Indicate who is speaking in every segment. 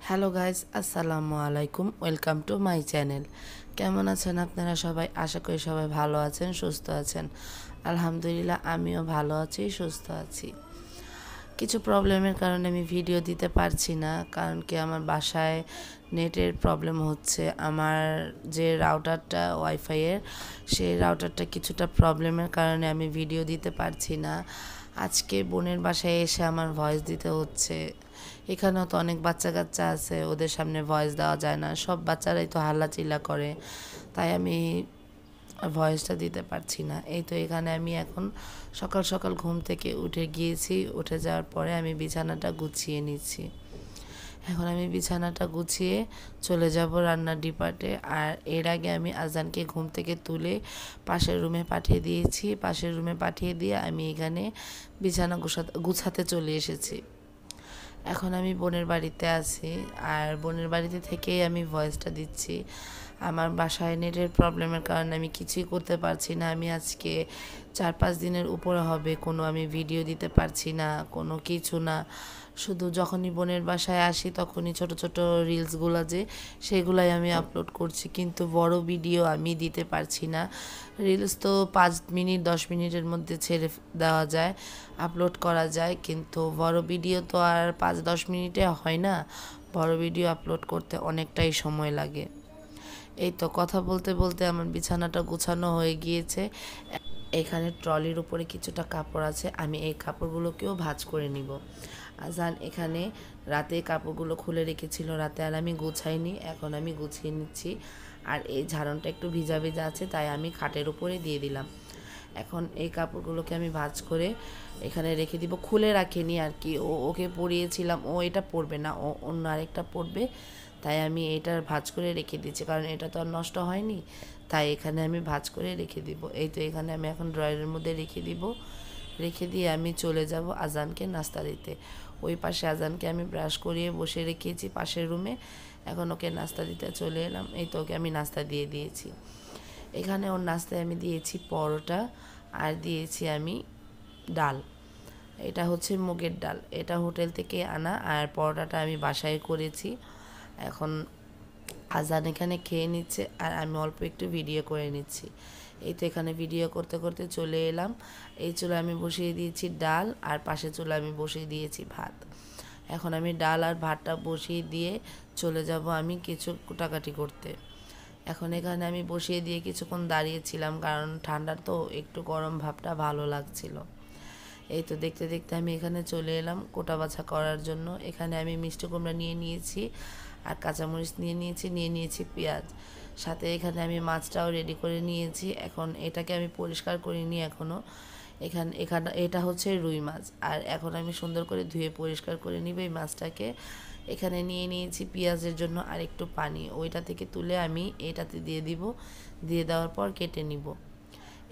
Speaker 1: Hello guys, আসসালামু আলাইকুম। Welcome to my channel. কেমন আছেন আপনারা সবাই? আশা করি সবাই ভালো আছেন, সুস্থ আছেন। আলহামদুলিল্লাহ, আমিও ভালো আছি, সুস্থ আছি। কিছু প্রবলেমের কারণে আমি ভিডিও দিতে পারছি না, কারণ কি আমার বাসায় নেটের প্রবলেম হচ্ছে। আমার যে রাউটারটা ওয়াইফাইয়ের, সেই রাউটারটা কিছুটা প্রবলেমের কারণে আমি ভিডিও দিতে পারছি না। আজকে বোনের বাসায় এসে আমার ভয়েস দিতে হচ্ছে। এখানেও তো অনেক বাচ্চা কাচ্চা আছে, ওদের সামনে ভয়েস দেওয়া যায় না, সব বাচ্চারাই তো হাল্লাচিল্লা করে, তাই আমি ভয়েসটা দিতে পারছি না। এই তো এখানে আমি এখন সকাল সকাল ঘুম থেকে উঠে গিয়েছি। উঠে যাওয়ার পরে আমি বিছানাটা গুছিয়ে নিচ্ছি। এখন আমি বিছানাটা গুছিয়ে চলে যাব রান্নার ডিপার্টে। আর এর আগে আমি আজানকে ঘুম থেকে তুলে পাশের রুমে পাঠিয়ে দিয়েছি। পাশের রুমে পাঠিয়ে দিয়ে আমি এখানে বিছানা গুছাতে চলে এসেছি। এখন আমি বোনের বাড়িতে আছি, আর বোনের বাড়িতে থেকেই আমি ভয়েসটা দিচ্ছি। আমার বাসায় নেটের প্রবলেমের কারণে আমি কিছুই করতে পারছি না। আমি আজকে 4-5 দিনের উপরে হবে কোনো আমি ভিডিও দিতে পারছি না, কোনো কিছু না। শুধু যখনই বোনের বাসায় আসি তখনই ছোট ছোট রিলসগুলো যে সেগুলাই আমি আপলোড করছি, কিন্তু বড় ভিডিও আমি দিতে পারছি না। রিলস তো 5 মিনিট 10 মিনিটের মধ্যে ছেড়ে দেওয়া যায়, আপলোড করা যায়, কিন্তু বড় ভিডিও তো আর 5-10 মিনিটে হয় না। বড় ভিডিও আপলোড করতে অনেকটাই সময় লাগে। এই তো কথা বলতে বলতে আমার বিছানাটা গুছানো হয়ে গিয়েছে। এখানে ট্রলির উপরে কিছুটা কাপড় আছে, আমি এই কাপড়গুলোকেও ভাঁজ করে নিব। আজান এখানে রাতে কাপড়গুলো খুলে রেখেছিল, রাতে আর আমি গুছাইনি, এখন আমি গুছিয়ে নিচ্ছি। আর এই ঝাড়নটা একটু ভিজা ভিজা আছে, তাই আমি খাটের উপরে দিয়ে দিলাম। এখন এই কাপড়গুলোকে আমি ভাঁজ করে এখানে রেখে দিব। খুলে রাখিনি আর কি, ওকে পরিয়েছিলাম, ও এটা পরবে না, ও অন্য আরেকটা পরবে, তাই আমি এটার ভাঁজ করে রেখে দিচ্ছি, কারণ এটা তো আর নষ্ট হয়নি, তাই এখানে আমি ভাঁজ করে রেখে দিব। এই তো এখানে আমি এখন ড্রয়ারের মধ্যে রেখে দিব। রেখে দিয়ে আমি চলে যাব আজানকে নাস্তা দিতে। ওই পাশে আজানকে আমি ব্রাশ করিয়ে বসে রেখেছি পাশের রুমে। এখন ওকে নাস্তা দিতে চলে এলাম। এই তো ওকে আমি নাস্তা দিয়ে দিয়েছি। এখানে ওর নাস্তায় আমি দিয়েছি পরোটা, আর দিয়েছি আমি ডাল। এটা হচ্ছে মুগের ডাল, এটা হোটেল থেকে আনা, আর পরোটাটা আমি বাসায় করেছি। এখন আজান এখানে খেয়ে নিচ্ছে, আর আমি অল্প একটু ভিডিও করে নিচ্ছি। এই তো এখানে ভিডিও করতে করতে চলে এলাম। এই চুলা আমি বসিয়ে দিয়েছি ডাল, আর পাশে চুলা আমি বসিয়ে দিয়েছি ভাত। এখন আমি ডাল আর ভাতটা বসিয়ে দিয়ে চলে যাব আমি কিছু কুটাকাটি করতে। এখন এখানে আমি বসিয়ে দিয়ে কিছুক্ষণ দাঁড়িয়েছিলাম, কারণ ঠান্ডার তো একটু গরম ভাবটা ভালো লাগছিল। এই তো দেখতে দেখতে আমি এখানে চলে এলাম কোটা বাছা করার জন্য। এখানে আমি মিষ্টি কুমড়া নিয়ে নিয়েছি, আর কাঁচামরিচ নিয়ে নিয়েছি পেঁয়াজ, সাথে এখানে আমি মাছটাও রেডি করে নিয়েছি। এখন এটাকে আমি পরিষ্কার করিনি এখনও। এখানে এটা হচ্ছে রুই মাছ, আর এখন আমি সুন্দর করে ধুয়ে পরিষ্কার করে নিব এই মাছটাকে। এখানে নিয়ে নিয়েছি পেঁয়াজের জন্য আর একটু পানি, ওইটা থেকে তুলে আমি এটাতে দিয়ে দিব। দিয়ে দেওয়ার পর কেটে নিব।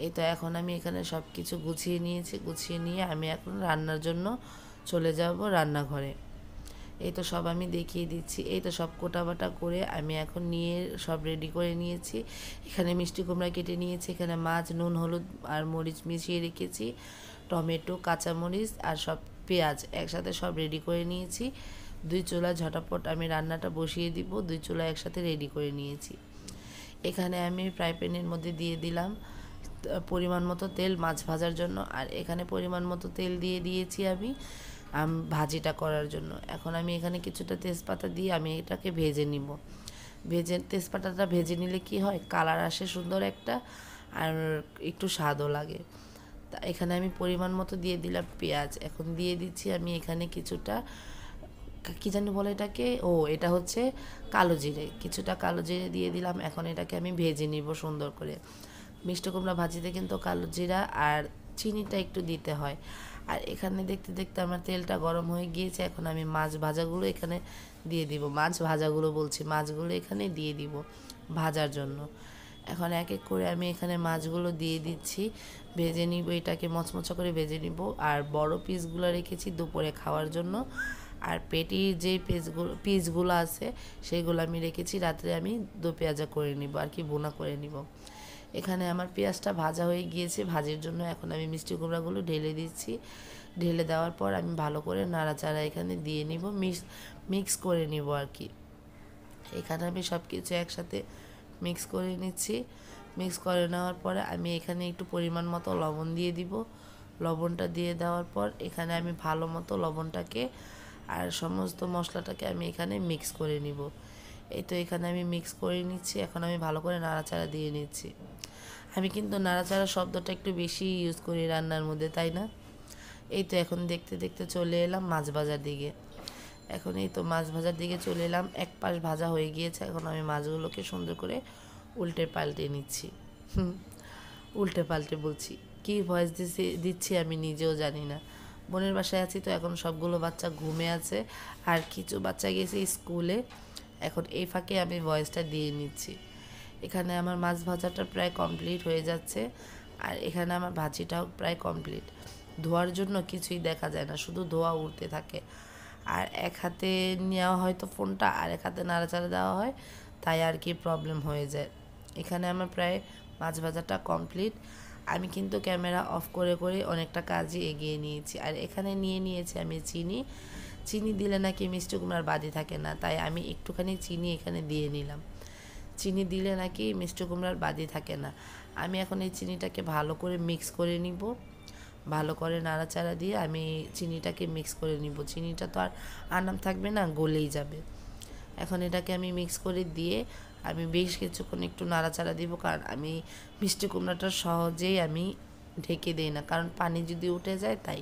Speaker 1: এই তো এখন আমি এখানে সব কিছু গুছিয়ে নিয়েছি। গুছিয়ে নিয়ে আমি এখন রান্নার জন্য চলে যাব রান্নাঘরে। এই তো সব আমি দেখিয়ে দিচ্ছি। এই তো সব কোটাবাটা করে আমি এখন নিয়ে সব রেডি করে নিয়েছি। এখানে মিষ্টি কুমড়া কেটে নিয়েছি, এখানে মাছ, নুন, হলুদ আর মরিচ মিশিয়ে রেখেছি, টমেটো, কাঁচামরিচ আর সব পেঁয়াজ একসাথে সব রেডি করে নিয়েছি। 2 চুলা ঝটাপট আমি রান্নাটা বসিয়ে দিব, 2 চুলা একসাথে রেডি করে নিয়েছি। এখানে আমি ফ্রাই প্যানের মধ্যে দিয়ে দিলাম পরিমাণ মতো তেল মাছ ভাজার জন্য, আর এখানে পরিমাণ মতো তেল দিয়ে দিয়েছি আমি ভাজিটা করার জন্য। এখন আমি এখানে কিছুটা তেজপাতা দিয়ে আমি এটাকে ভেজে নিব। তেজপাতাটা ভেজে নিলে কি হয়, কালার আসে সুন্দর একটা, আর একটু স্বাদও লাগে। তা এখানে আমি পরিমাণ মতো দিয়ে দিলাম পেঁয়াজ। এখন দিয়ে দিচ্ছি আমি এখানে কিছুটা, কী জানি বলে এটাকে, এটা হচ্ছে কালো জিরে, কিছুটা কালো জিরে দিয়ে দিলাম। এখন এটাকে আমি ভেজে নিব সুন্দর করে। মিষ্টি কুমড়া ভাজিতে কিন্তু কালো জিরা আর চিনিটা একটু দিতে হয়। আর এখানে দেখতে দেখতে আমার তেলটা গরম হয়ে গিয়েছে। এখন আমি মাছ ভাজাগুলো এখানে দিয়ে দিব, মাছগুলো এখানে দিয়ে দিব ভাজার জন্য। এখন এক এক করে আমি এখানে মাছগুলো দিয়ে দিচ্ছি, ভেজে নিব, এটাকে মচমচা করে ভেজে নিব। আর বড় পিসগুলো রেখেছি দুপুরে খাওয়ার জন্য, আর পেটির যে পিসগুলো আছে সেগুলো আমি রেখেছি রাত্রে আমি দো পেঁয়াজা করে নিব আর কি, বোনা করে নিব। এখানে আমার পেঁয়াজটা ভাজা হয়ে গিয়েছে, ভাজির জন্য এখন আমি মিষ্টি কুমড়াগুলো ঢেলে দিচ্ছি। ঢেলে দেওয়ার পর আমি ভালো করে নাড়াচাড়া এখানে দিয়ে নিব, মিক্স করে নিব আর কি। এখানে আমি সব কিছু একসাথে মিক্স করে নিচ্ছি। মিক্স করে নেওয়ার পরে আমি এখানে একটু পরিমাণ মতো লবণ দিয়ে দিব। লবণটা দিয়ে দেওয়ার পর এখানে আমি ভালো মতো লবণটাকে আর সমস্ত মশলাটাকে আমি এখানে মিক্স করে নিব। এই তো এখানে আমি মিক্স করে নিচ্ছি। এখন আমি ভালো করে নাড়াচাড়া দিয়ে নিচ্ছি। আমি কিন্তু নাড়াচাড়া শব্দটা একটু বেশি ইউজ করি রান্নার মধ্যে, তাই না? এই তো এখন দেখতে দেখতে চলে এলাম মাছ ভাজার দিকে। এখন এই তো মাছ ভাজার দিকে চলে এলাম। এক পাশ ভাজা হয়ে গিয়েছে। এখন আমি মাছগুলোকে সুন্দর করে উল্টে পাল্টে নিচ্ছি। উল্টে পাল্টে বলছি, কি ভয়েস দিচ্ছি আমি নিজেও জানি না। বোনের বাসায় আছি তো এখন সবগুলো বাচ্চা ঘুমে আছে, আর কিছু বাচ্চা গেছে স্কুলে। এখন এই ফাঁকে আমি ভয়েসটা দিয়ে নিচ্ছি। এখানে আমার মাছ ভাজাটা প্রায় কমপ্লিট হয়ে যাচ্ছে, আর এখানে আমার ভাজিটাও প্রায় কমপ্লিট। ধোয়ার জন্য কিছুই দেখা যায় না, শুধু ধোয়া উঠতে থাকে। আর এক হাতে নেওয়া হয়তো ফোনটা, আর এক হাতে নাড়াচাড়া দেওয়া হয়, তাই আর কি প্রবলেম হয়ে যায়। এখানে আমার প্রায় মাছ ভাজাটা কমপ্লিট। আমি কিন্তু ক্যামেরা অফ করে করে অনেকটা কাজই এগিয়ে নিয়েছি। আর এখানে নিয়েছি আমি চিনি দিলে নাকি মিষ্টি কুমড়ার বাদি থাকে না, তাই আমি একটুখানি চিনি এখানে দিয়ে নিলাম। চিনি দিলে নাকি মিষ্টি কুমড়ার বাদি থাকে না। আমি এখন এই চিনিটাকে ভালো করে মিক্স করে নিব। ভালো করে নাড়াচাড়া দিয়ে আমি চিনিটাকে মিক্স করে নিব। চিনিটা তো আর আনাম থাকবে না, গলেই যাবে। এখন এটাকে আমি মিক্স করে দিয়ে আমি বেশ কিছুক্ষণ একটু নাড়াচাড়া দিব, কারণ আমি মিষ্টি কুমড়াটা সহজেই আমি ঢেকে দিই না, কারণ পানি যদি উঠে যায় তাই।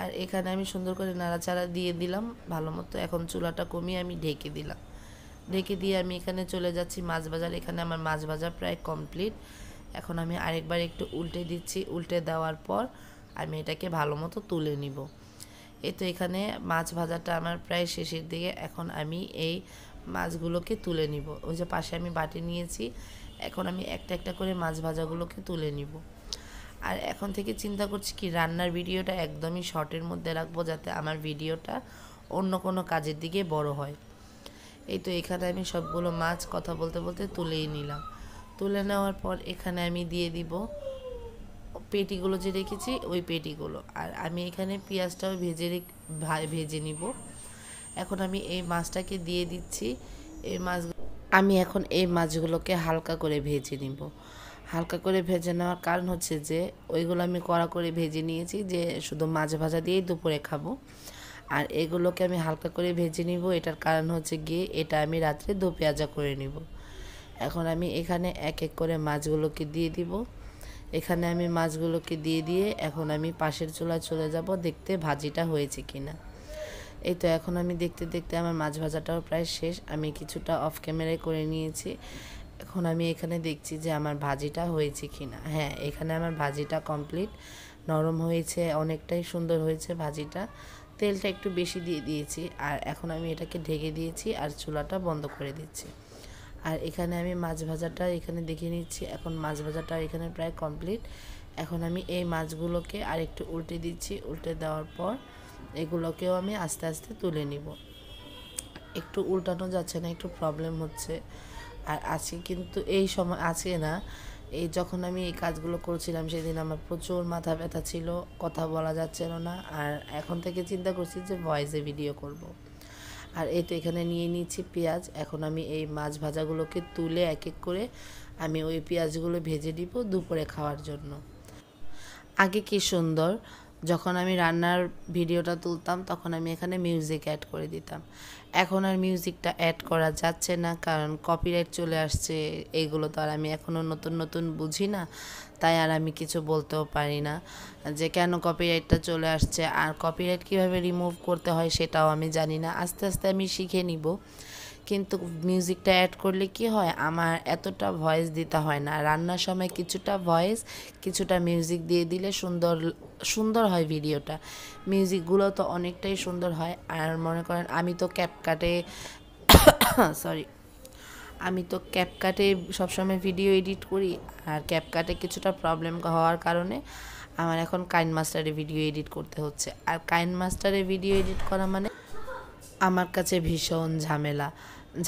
Speaker 1: আর এখানে আমি সুন্দর করে নাড়াচাড়া দিয়ে দিলাম ভালো মতো। এখন চুলাটা কমিয়ে আমি ঢেকে দিলাম। ঢেকে দিয়ে আমি এখানে চলে যাচ্ছি মাছ ভাজার। এখানে আমার মাছ ভাজা প্রায় কমপ্লিট। এখন আমি আরেকবার একটু উল্টে দিচ্ছি। উল্টে দেওয়ার পর আমি এটাকে ভালো মতো তুলে নিব। এই তো এখানে মাছ ভাজাটা আমার প্রায় শেষের দিকে। এখন আমি এই মাছগুলোকে তুলে নিব। ওই যে পাশে আমি বাটি নিয়েছি, এখন আমি একটা একটা করে মাছ ভাজাগুলোকে তুলে নিব। আর এখন থেকে চিন্তা করছি কি রান্নার ভিডিওটা একদমই শর্টের মধ্যে রাখবো, যাতে আমার ভিডিওটা অন্য কোনো কাজের দিকে বড় হয়। এই তো এখানে আমি সবগুলো মাছ কথা বলতে বলতে তুলেই নিলাম। তুলে নেওয়ার পর এখানে আমি দিয়ে দিব পেটিগুলো যে রেখেছি ওই পেটিগুলো। আর আমি এখানে পেঁয়াজটাও ভেজে নিব। এখন আমি এই মাছটাকে দিয়ে দিচ্ছি। আমি এখন এই মাছগুলোকে হালকা করে ভেজে নিব। হালকা করে ভেজে নেওয়ার কারণ হচ্ছে যে ওইগুলো আমি কড়া করে ভেজে নিয়েছি, যে শুধু মাছ ভাজা দিয়েই দুপুরে খাবো। আর এগুলোকে আমি হালকা করে ভেজে নিব, এটার কারণ হচ্ছে গিয়ে এটা আমি রাত্রে দো পেঁয়াজা করে নিব। এখন আমি এখানে এক এক করে মাছগুলোকে দিয়ে দিব। এখানে আমি মাছগুলোকে দিয়ে এখন আমি পাশের চুলায় চলে যাব দেখতে ভাজিটা হয়েছে কিনা। এই তো এখন আমি দেখতে দেখতে আমার মাছ ভাজাটাও প্রায় শেষ। আমি কিছুটা অফ ক্যামেরায় করে নিয়েছি। এখন আমি এখানে দেখছি যে আমার ভাজিটা হয়েছে কিনা। হ্যাঁ, এখানে আমার ভাজিটা কমপ্লিট। নরম হয়েছে, অনেকটাই সুন্দর হয়েছে ভাজিটা। তেলটা একটু বেশি দিয়ে দিয়েছি। আর এখন আমি এটাকে ঢেকে দিয়েছি আর চুলাটা বন্ধ করে দিচ্ছি। আর এখানে আমি মাছ ভাজাটা এখানে দেখে নিচ্ছি। এখন মাছ ভাজাটা এখানে প্রায় কমপ্লিট। এখন আমি এই মাছগুলোকে আর একটু উল্টে দিচ্ছি। উল্টে দেওয়ার পর এগুলোকেও আমি আস্তে আস্তে তুলে নিব। একটু উল্টানো যাচ্ছে না, একটু প্রবলেম হচ্ছে। আর আজকে কিন্তু এই সময় আজকে না, এই যখন আমি এই কাজগুলো করছিলাম সেদিন আমার প্রচুর মাথা ব্যথা ছিল, কথা বলা যাচ্ছিল না। আর এখন থেকে চিন্তা করছি যে ভয়েসে ভিডিও করব। আর এই তো এখানে নিয়ে নিচ্ছি পেঁয়াজ। এখন আমি এই মাছ ভাজাগুলোকে তুলে এক এক করে আমি ওই পেঁয়াজগুলো ভেজে দিব দুপুরে খাওয়ার জন্য। আগে কি সুন্দর, যখন আমি রান্নার ভিডিওটা তুলতাম তখন আমি এখানে মিউজিক অ্যাড করে দিতাম। এখন আর মিউজিকটা অ্যাড করা যাচ্ছে না, কারণ কপিরাইট চলে আসছে। এইগুলো তো আর আমি এখনও নতুন নতুন বুঝি না, তাই আর আমি কিছু বলতেও পারি না যে কেন কপিরাইটটা চলে আসছে। আর কপিরাইট কীভাবে রিমুভ করতে হয় সেটাও আমি জানি না। আস্তে আস্তে আমি শিখে নিব। কিন্তু মিউজিকটা অ্যাড করলে কি হয়, আমার এতটা ভয়েস দিতে হয় না। রান্নার সময় কিছুটা ভয়েস, কিছুটা মিউজিক দিয়ে দিলে সুন্দর হয় ভিডিওটা। মিউজিকগুলো তো অনেকটাই সুন্দর হয়। আর মনে করেন আমি তো ক্যাপকাটে সবসময় ভিডিও এডিট করি। আর ক্যাপকাটে কিছুটা প্রবলেম হওয়ার কারণে আমার এখন কাইনমাস্টারে ভিডিও এডিট করতে হচ্ছে। আর কাইনমাস্টারে ভিডিও এডিট করা মানে আমার কাছে ভীষণ ঝামেলা।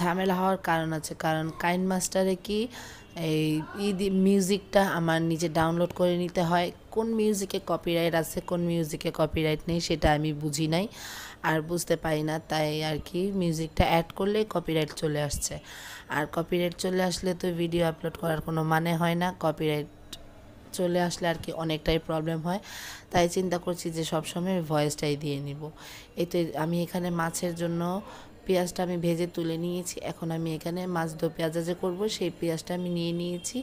Speaker 1: ঝামেলা হওয়ার কারণ আছে, কারণ কাইন মাস্টারে কি এই মিউজিকটা আমার নিজে ডাউনলোড করে নিতে হয়। কোন মিউজিকে কপিরাইট আছে, কোন মিউজিকে কপিরাইট নেই সেটা আমি বুঝি নাই আর বুঝতে পারি না, তাই আর কি মিউজিকটা অ্যাড করলে কপিরাইট চলে আসছে। আর কপিরাইট চলে আসলে তো ভিডিও আপলোড করার কোনো মানে হয় না, কপিরাইট চলে আসলে আর কি অনেকটাই প্রবলেম হয়। তাই চিন্তা করছি যে সবসময় ভয়েসটাই দিয়ে নিব। এতে আমি এখানে মাছের জন্য পেঁয়াজটা আমি ভেজে তুলে নিয়েছি। এখন আমি এখানে মাছ দো পেঁয়াজা যে করবো সেই পেঁয়াজটা আমি নিয়ে নিয়েছি।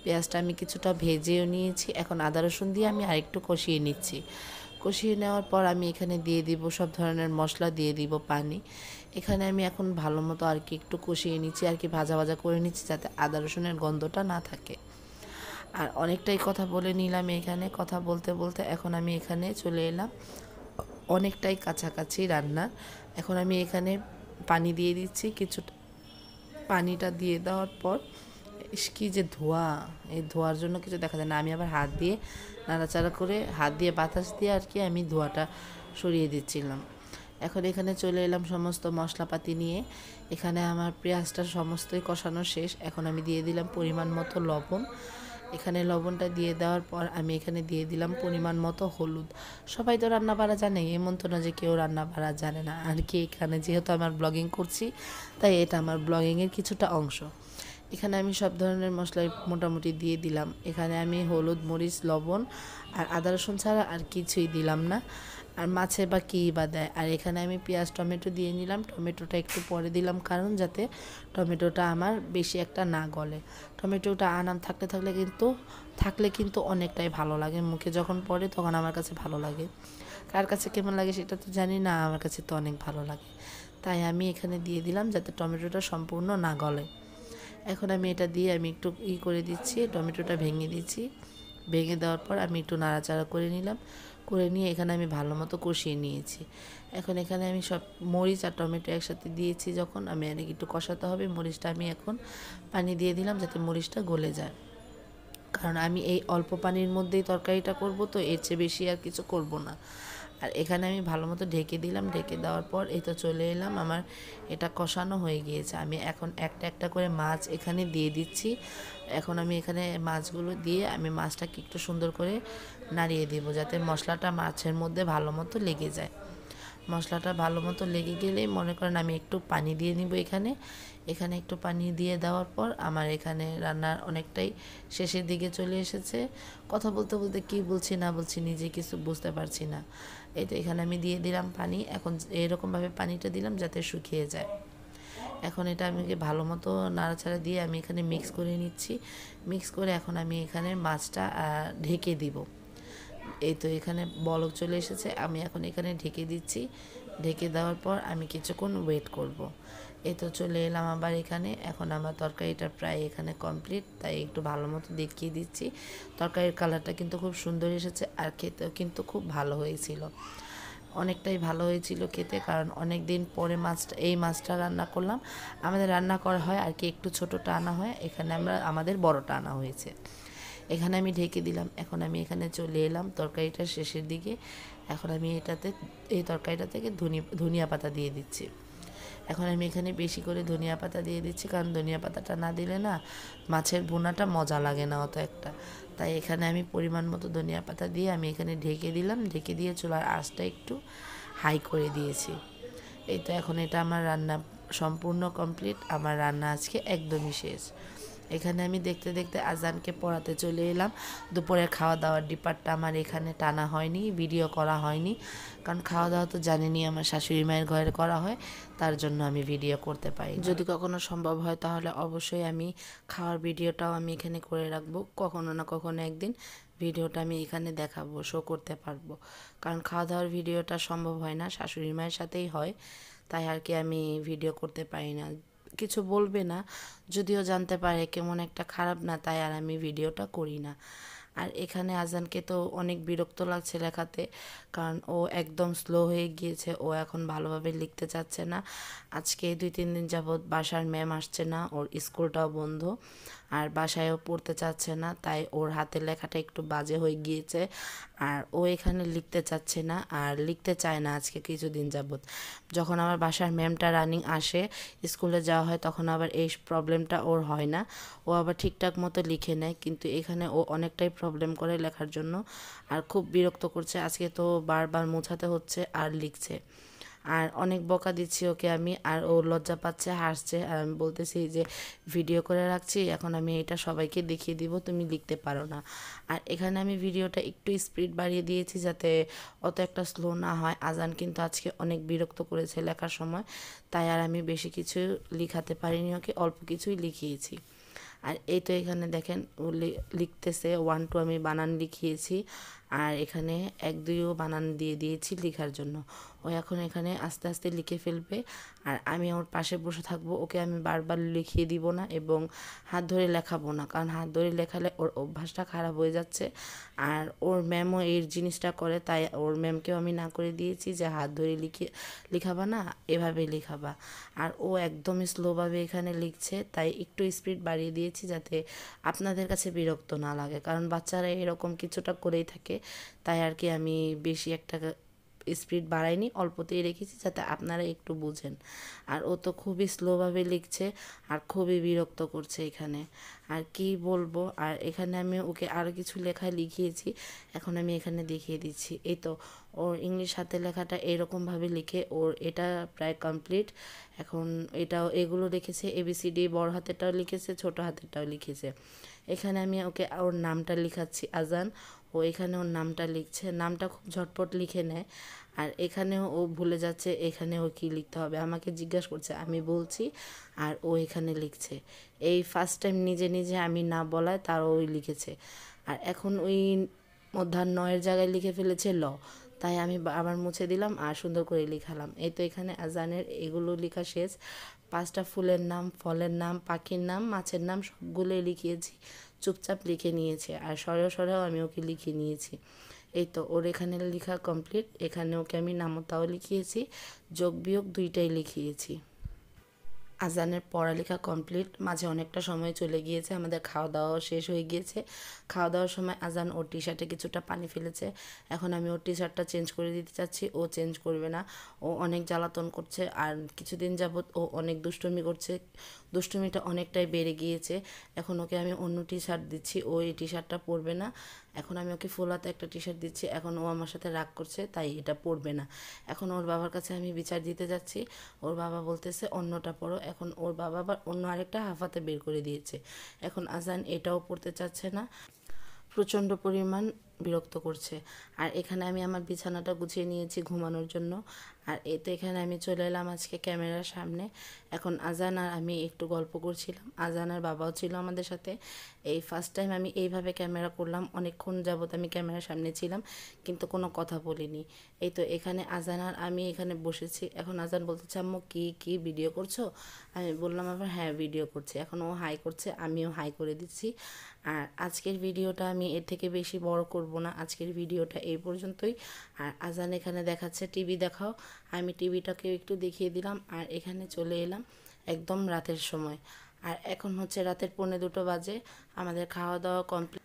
Speaker 1: পেঁয়াজটা আমি কিছুটা ভেজেও নিয়েছি। এখন আদা রসুন দিয়ে আমি আরেকটু কষিয়ে নিচ্ছি। কষিয়ে নেওয়ার পর আমি এখানে দিয়ে দিব সব ধরনের মশলা, দিয়ে দিব পানি। এখানে আমি এখন ভালো মতো আর কি একটু কষিয়ে নিচ্ছি, আর কি ভাজা ভাজা করে নিচ্ছি যাতে আদা রসুনের গন্ধটা না থাকে। আর অনেকটাই কথা বলে নিলাম এখানে। কথা বলতে বলতে এখন আমি এখানে চলে এলাম অনেকটাই কাছাকাছি রান্নার। এখন আমি এখানে পানি দিয়ে দিচ্ছি কিছুটা। পানিটা দিয়ে দেওয়ার পর কি যে ধোয়া, এই ধোয়ার জন্য কিছু দেখা যায় না, আমি আবার হাত দিয়ে নাড়াচাড়া করে হাত দিয়ে বাতাস দিয়ে আর কি আমি ধোয়াটা সরিয়ে দিচ্ছিলাম। এখন এখানে চলে এলাম সমস্ত মশলাপাতি নিয়ে। এখানে আমার পেঁয়াজটা সমস্তই কষানো শেষ। এখন আমি দিয়ে দিলাম পরিমাণ মতো লবণ। এখানে লবণটা দিয়ে দেওয়ার পর আমি এখানে দিয়ে দিলাম পরিমাণ মতো হলুদ। সবাই তো রান্না বাড়া জানে, এমন তো না যে কেউ রান্না বাড়া জানে না আর কি। এখানে যেহেতু আমার ব্লগিং করছি তাই এটা আমার ব্লগিংয়ের কিছুটা অংশ। এখানে আমি সব ধরনের মশলাই মোটামুটি দিয়ে দিলাম। এখানে আমি হলুদ, মরিচ, লবণ আর আদা রসুন ছাড়া আর কিছুই দিলাম না। আর মাছে বা কী বা দেয়। আর এখানে আমি পেঁয়াজ টমেটো দিয়ে নিলাম। টমেটোটা একটু পরে দিলাম কারণ যাতে টমেটোটা আমার বেশি একটা না গলে। টমেটোটা আনাম থাকলে কিন্তু অনেকটাই ভালো লাগে, মুখে যখন পড়ে তখন আমার কাছে ভালো লাগে। কার কাছে কেমন লাগে সেটা তো জানি না, আমার কাছে তো অনেক ভালো লাগে। তাই আমি এখানে দিয়ে দিলাম যাতে টমেটোটা সম্পূর্ণ না গলে। এখন আমি এটা দিয়ে আমি একটু করে দিচ্ছি, টমেটোটা ভেঙে দিচ্ছি। ভেঙে দেওয়ার পর আমি একটু নাড়াচাড়া করে নিলাম। করে নিয়ে এখানে আমি ভালো মতো কষিয়ে নিয়েছি। এখন এখানে আমি সব মরিচ আর টমেটো একসাথে দিয়েছি, যখন আমি আর একটু কষাতে হবে। মরিচটা আমি এখন পানি দিয়ে দিলাম যাতে মরিচটা গলে যায়, কারণ আমি এই অল্প পানির মধ্যেই তরকারিটা করব, তো এর চেয়ে বেশি আর কিছু করব না। আর এখানে আমি ভালো মতো ঢেকে দিলাম। ঢেকে দেওয়ার পর এই তো চলে এলাম, আমার এটা কষানো হয়ে গিয়েছে। আমি এখন একটা একটা করে মাছ এখানে দিয়ে দিচ্ছি। এখন আমি এখানে মাছগুলো দিয়ে আমি মাছটাকে একটু সুন্দর করে নাড়িয়ে দেবো যাতে মশলাটা মাছের মধ্যে ভালো মতো লেগে যায়। মশলাটা ভালো মতো লেগে গেলেই মনে করেন আমি একটু পানি দিয়ে নিব। এখানে একটু পানি দিয়ে দেওয়ার পর আমার এখানে রান্নার অনেকটাই শেষের দিকে চলে এসেছে। কথা বলতে বলতে কী বলছি না বলছি নিজে কিছু বুঝতে পারছি না। এই তো এখানে আমি দিয়ে দিলাম পানি। এখন এরকমভাবে পানিটা দিলাম যাতে শুকিয়ে যায়। এখন এটা আমি ভালো মতো নাড়াচাড়া দিয়ে আমি এখানে মিক্স করে নিচ্ছি। মিক্স করে এখন আমি এখানে মাছটা ঢেকে দিব। এই তো এখানে বলক চলে এসেছে, আমি এখন এখানে ঢেকে দিচ্ছি। ঢেকে দেওয়ার পর আমি কিছুক্ষণ ওয়েট করব। এই তো চলে এলাম আবার এখানে। এখন আমার তরকারিটা প্রায় এখানে কমপ্লিট, তাই একটু ভালো মতো দেখিয়ে দিচ্ছি। তরকারির কালারটা কিন্তু খুব সুন্দর এসেছে আর খেতেও কিন্তু খুব ভালো হয়েছিল। অনেকটাই ভালো হয়েছিল খেতে, কারণ অনেক দিন পরে এই মাছটা রান্না করলাম। আমাদের রান্না করা হয় আর কি একটু ছোটোটা আনা হয়, এখানে আমাদের বড়টা আনা হয়েছে। এখানে আমি ঢেকে দিলাম। এখন আমি এখানে চলে এলাম তরকারিটার শেষের দিকে। এখন আমি এই তরকারিটা থেকে ধনিয়া পাতা দিয়ে দিচ্ছি। এখন আমি এখানে বেশি করে ধনিয়া পাতা দিয়ে দিচ্ছি, কারণ ধনিয়া পাতাটা না দিলে না মাছের ভুনাটা মজা লাগে না অত একটা। তাই এখানে আমি পরিমাণ মতো ধনিয়া পাতা দিয়ে আমি এখানে ঢেকে দিলাম। ঢেকে দিয়ে চুলার আঁচটা একটু হাই করে দিয়েছি। এই তো এখন এটা আমার রান্না সম্পূর্ণ কমপ্লিট। আমার রান্না আজকে একদমই শেষ। এখানে আমি দেখতে দেখতে আজানকে পড়াতে চলে এলাম। দুপুরের খাওয়া দাওয়ার ডিপার্টটা আমার এখানে টানা হয়নি, ভিডিও করা হয়নি, কারণ খাওয়া দাওয়া তো জানেনই আমার শাশুড়ি মায়ের ঘরে করা হয়, তার জন্য আমি ভিডিও করতে পারি। যদি কখনো সম্ভব হয় তাহলে অবশ্যই আমি খাওয়ার ভিডিওটাও আমি এখানে করে রাখবো। কখনো না কখনো একদিন ভিডিওটা আমি এখানে দেখাবো, শো করতে পারবো, কারণ খাওয়া দাওয়ার ভিডিওটা সম্ভব হয় না, শাশুড়ি মায়ের সাথেই হয়। তাই আর কি আমি ভিডিও করতে পারি না। কিছু বলবে না, যদিও জানতে পারে কেমন একটা খারাপ না, তাই আর আমি ভিডিওটা করি না। আর এখানে আজানকে তো অনেক বিরক্ত লাগছে লেখাতে, কারণ ও একদম স্লো হয়ে গিয়েছে। ও এখন ভালোভাবে লিখতে চাচ্ছে না। আজকে 2-3 দিন যাবৎ বাসার ম্যাম আসছে না, ওর স্কুলটাও বন্ধ। আর বাসায়ও পড়তে চাচ্ছে না, তাই ওর হাতের লেখাটা একটু বাজে হয়ে গিয়েছে। আর ও এখানে লিখতে চাচ্ছে না আর লিখতে চায় না আজকে কিছুদিন যাবত। যখন আমার বাসার ম্যামটা রানিং আসে, স্কুলে যাওয়া হয়, তখন আবার এই প্রবলেমটা ওর হয় না। ও আবার ঠিকঠাক মতো লিখে নেয়, কিন্তু এখানে ও অনেকটাই প্রবলেম করে লেখার জন্য। আর খুব বিরক্ত করছে, আজকে তো বারবার মোছাতে হচ্ছে আর লিখছে। আর অনেক বকা দিচ্ছি ওকে আমি, আর ও লজ্জা পাচ্ছে, হাসছে। আর আমি বলতেছি যে ভিডিও করে রাখছি, এখন আমি এটা সবাইকে দেখিয়ে দিব, তুমি লিখতে পারো না। আর এখানে আমি ভিডিওটা একটু স্পিড বাড়িয়ে দিয়েছি যাতে অত একটা স্লো না হয়। আজান কিন্তু আজকে অনেক বিরক্ত করেছে লেখার সময়, তাই আর আমি বেশি কিছু লিখাতে পারিনি ওকে, অল্প কিছুই লিখিয়েছি। আর এই তো এখানে দেখেন ও লিখতেছে, 1 2 আমি বানান লিখিয়েছি। আর এখানে 1 2ও বানান দিয়ে দিয়েছি লেখার জন্য। ও এখন এখানে আস্তে আস্তে লিখে ফেলবে। আর আমি ওর পাশে বসে থাকবো, ওকে আমি বারবার লিখিয়ে দিব না এবং হাত ধরে লেখাবো না, কারণ হাত ধরে লেখালে ওর অভ্যাসটা খারাপ হয়ে যাচ্ছে। আর ওর ম্যামও এই জিনিসটা করে, তাই ওর ম্যামকেও আমি না করে দিয়েছি যে হাত ধরে লিখাবা না, এভাবে লিখাবা। আর ও একদমই স্লোভাবে এখানে লিখছে, তাই একটু স্পিড বাড়িয়ে দিয়েছি যাতে আপনাদের কাছে বিরক্ত না লাগে, কারণ বাচ্চারা এরকম কিছুটা করেই থাকে। তাই আর কি আমি বেশি একটা স্পিড বাড়াইনি, অল্পতেই রেখেছি যাতে আপনারা একটু বুঝেন। আর ও তো খুবই স্লোভাবে লিখছে আর খুবই বিরক্ত করছে এখানে। আর কি বলবো, আর এখানে আমি ওকে আরও কিছু লেখা লিখিয়েছি, এখন আমি এখানে দেখিয়ে দিচ্ছি। এই তো ওর ইংলিশ হাতের লেখাটা এরকমভাবে লিখে ওর এটা প্রায় কমপ্লিট। এখন এটাও এগুলো লিখেছে, ABCD বড় হাতেরটাও লিখেছে, ছোট হাতেরটাও লিখেছে। এখানে আমি ওকে ওর নামটা লিখাচ্ছি, আজান। ও এখানে ওর নামটা লিখছে, নামটা খুব ঝটপট লিখে নেয়। আর এখানেও ও ভুলে যাচ্ছে এখানে ও কী লিখতে হবে, আমাকে জিজ্ঞাসা করছে, আমি বলছি আর ও এখানে লিখছে। এই ফার্স্ট টাইম নিজে নিজে আমি না বলায় তার ওই লিখেছে। আর এখন ওই মধ্যাহ্নয়ের জায়গায় লিখে ফেলেছে ল, তাই আমি আবার মুছে দিলাম আর সুন্দর করে লিখালাম। এই তো এখানে আজানের এগুলো লেখা শেষ। 5টা ফুলের নাম, ফলের নাম, পাখির নাম, মাছের নাম সবগুলোই লিখিয়েছি, চুপচাপ লিখে নিয়েছে। আর সরেও সরেও আমি ওকে লিখে নিয়েছি। এই তো ওর এখানে লেখা কমপ্লিট। এখানে ওকে আমি নামতাও লিখিয়েছি, যোগ বিয়োগ দুইটাই লিখিয়েছি। আজানের পড়ালেখা কমপ্লিট, মাঝে অনেকটা সময় চলে গিয়েছে, আমাদের খাওয়া দাওয়াও শেষ হয়ে গিয়েছে। খাওয়া দাওয়ার সময় আজান ওর টি শার্টে কিছুটা পানি ফেলেছে, এখন আমি ওর টি শার্টটা চেঞ্জ করে দিতে চাচ্ছি, ও চেঞ্জ করবে না। ও অনেক জ্বালাতন করছে আর কিছুদিন যাবৎ ও অনেক দুষ্টুমি করছে, দুষ্টুমিটা অনেকটাই বেড়ে গিয়েছে। এখন ওকে আমি অন্য টি শার্ট দিচ্ছি, ও এই টি শার্টটা পরবে না। এখন আমি ওকে ফুল হাতে একটা টি শার্ট দিচ্ছি, এখন ও আমার সাথে রাগ করছে, তাই এটা পরবে না। এখন ওর বাবার কাছে আমি বিচার দিতে যাচ্ছি, ওর বাবা বলতেছে অন্যটা পরো। এখন ওর বাবা আবার অন্য আরেকটা হাফাতে বের করে দিয়েছে। এখন আজান এটাও পড়তে চাচ্ছে না, প্রচণ্ড পরিমাণ বিরক্ত করছে। আর এখানে আমি আমার বিছানাটা গুছিয়ে নিয়েছি ঘুমানোর জন্য। আর এতে এখানে আমি চলে এলাম আজকে ক্যামেরার সামনে। এখন আজান আর আমি একটু গল্প করছিলাম, আজান আর বাবাও ছিল আমাদের সাথে। এই ফার্স্ট টাইম আমি এইভাবে ক্যামেরা করলাম, অনেকক্ষণ যাবত আমি ক্যামেরার সামনে ছিলাম কিন্তু কোনো কথা বলিনি। এই তো এখানে আজান আর আমি এখানে বসেছি। এখন আজান বলতেছে, আম্মু কি ভিডিও করছো? আমি বললাম আবার হ্যাঁ ভিডিও করছি। এখন ও হাই করছে, আমিও হাই করে দিচ্ছি। আর আজকের ভিডিওটা আমি এর থেকে বেশি বড় করব না, আজকের ভিডিওটা এই পর্যন্তই। আর আজান এখানে দেখাচ্ছে টিভি দেখাও, আমি টিভিটাকে একটু দেখিয়ে দিলাম। আর এখানে চলে এলাম একদম রাতের সময়। আর এখন হচ্ছে রাতের 1:45 বাজে, আমাদের খাওয়া দাওয়া কমপ্লিট,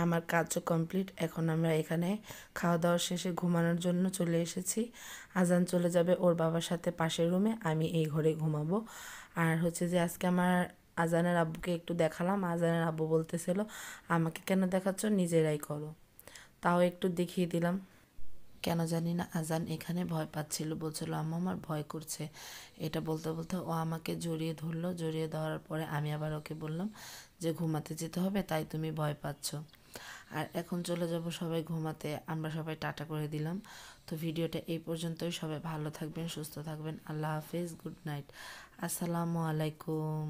Speaker 1: আমার কাজও কমপ্লিট। এখন আমরা এখানে খাওয়া দাওয়া শেষে ঘুমানোর জন্য চলে এসেছি। আজান চলে যাবে ওর বাবার সাথে পাশের রুমে, আমি এই ঘরে ঘুমাবো। আর হচ্ছে যে আজকে আমার আজানের আব্বুকে একটু দেখালাম, আজানের আব্বু বলতেছিল আমাকে কেন দেখাচ্ছ, নিজেরাই করো। তাও একটু দেখিয়ে দিলাম। কেন জানি না আজান এখানে ভয় পাচ্ছিল, বলছিল আম্মু আমার ভয় করছে। এটা বলতে বলতে ও আমাকে জড়িয়ে ধরলো, জড়িয়ে ধরার পরে আমি আবার ওকে বললাম যে ঘুমাতে যেতে হবে, তাই তুমি ভয় পাচ্ছ। আর এখন চলে যাব সবাই ঘুমাতে, আমরা সবাই টাটা করে দিলাম। তো ভিডিওটা এই পর্যন্তই, সবাই ভালো থাকবেন, সুস্থ থাকবেন, আল্লাহ হাফেজ, গুড নাইট, আসসালামু আলাইকুম।